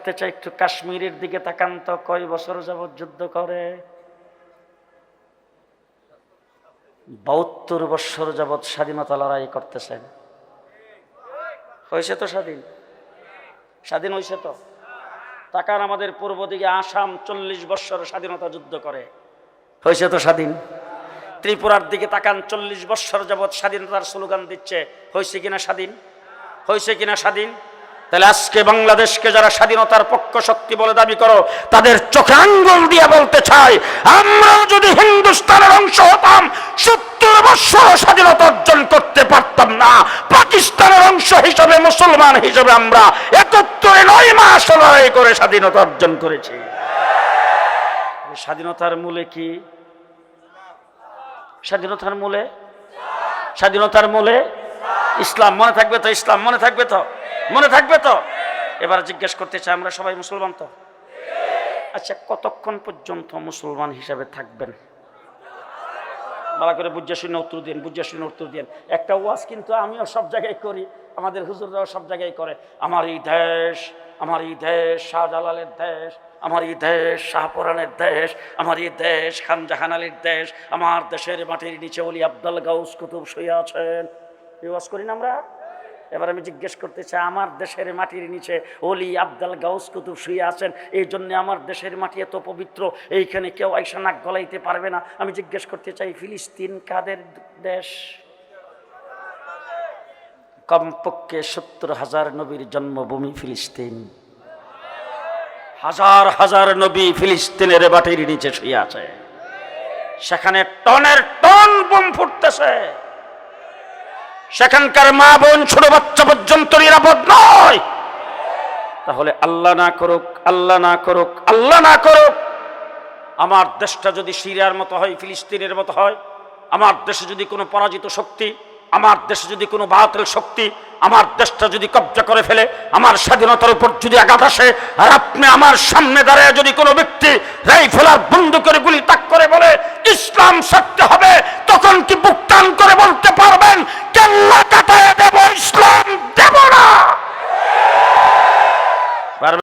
করতে চাই, একটু কাশ্মীরের দিকে তাকান তো, কয় বছর যাবৎ যুদ্ধ করে? 72 বছর যাবৎ স্বাধীনতা লড়াই করতেছেন। হয়েছে তো স্বাধীন? স্বাধীন হয়েছে তো? তাকান আমাদের পূর্ব দিকে আসাম 40 বছর স্বাধীনতা যুদ্ধ করে, হয়েছে তো স্বাধীন? ত্রিপুরার দিকে তাকান, 40 বছর যাবৎ স্বাধীনতার স্লোগান দিচ্ছে, হয়েছে কিনা স্বাধীন? হয়েছে কিনা স্বাধীন? তাহলে আজকে বাংলাদেশকে যারা স্বাধীনতার পক্ষ শক্তি বলে দাবি করো, তাদের চোখে আঙ্গুল দিয়ে বলতে চাই, আমরা যদি হিন্দুস্তানের অংশ হতাম 70 বছর স্বাধীনতা অর্জন করতে পারতাম না। পাকিস্তানের অংশ হিসেবে, মুসলমান হিসেবে আমরা 71 মাস লড়াই করে স্বাধীনতা অর্জন করেছি। স্বাধীনতার মূলে কি? স্বাধীনতার মূলে, স্বাধীনতার মূলে ইসলাম। মনে থাকবে তো? ইসলাম মনে থাকবে তো? মনে থাকবে তো? এবার জিজ্ঞেস করতে চাই, আমরা সবাই মুসলমান তো? আচ্ছা, কতক্ষণ পর্যন্ত মুসলমান হিসাবে থাকবেন? ভালো করে বুঝে শুনে উত্তর দিন, বুঝে শুনে উত্তর দিন। একটা ওয়াজ কিন্তু আমিও সব জায়গায় করি, আমাদের হুজুররাও সব জায়গায় করে। আমার এই দেশ, আমার এই দেশ শাহজালালের দেশ, আমার এই দেশ শাহপরানের দেশ, আমার এই দেশ খান জাহান আলীর দেশ, আমার দেশের মাটির নিচে ওলি আব্দুল গাউস কুতুব শুয়ে আছেন। এই ওয়াজ করি না আমরা? এবার আমি জিজ্ঞেস করতে চাই, আমার দেশের মাটির নিচে ওলি আব্দুল গাউস কুতুব শুয়ে আছেন, এই জন্য আমার দেশের মাটি এত পবিত্র, এইখানে কেউ আইসা নাক গলাইতে পারবে না। আমি জিজ্ঞেস করতে চাই, ফিলিস্তিন কাদের দেশ? কমপক্ষে 70,000 নবীর জন্মভূমি ফিলিস্তিন। হাজার হাজার নবী ফিলিস্তিনের মাটির নিচে শুয়ে আছে, সেখানে টনের টন বোম ফুটতেছে, সেখানকার মা বোন ছোট বাচ্চা পর্যন্ত নিরাপদ নয়। তাহলে আল্লাহ না করুক, আল্লাহ না করুক, আল্লাহ না করুক, আমার দেশটা যদি সিরিয়ার মতো হয়, ফিলিস্তিনের মতো হয়, আমার দেশে যদি কোনো পরাজিত শক্তি, আমার দেশে যদি কোনো বাতিল শক্তি আমার দেশটা যদি কব্জা করে ফেলে, আমার স্বাধীনতার উপর যদি আঘাত আসে, আর আপনি আমার সামনে দাঁড়িয়ে যদি কোনো ব্যক্তি রাইফেল আর বন্দুকের গুলি তাক করে বলে ইসলাম সত্য হবে, তখন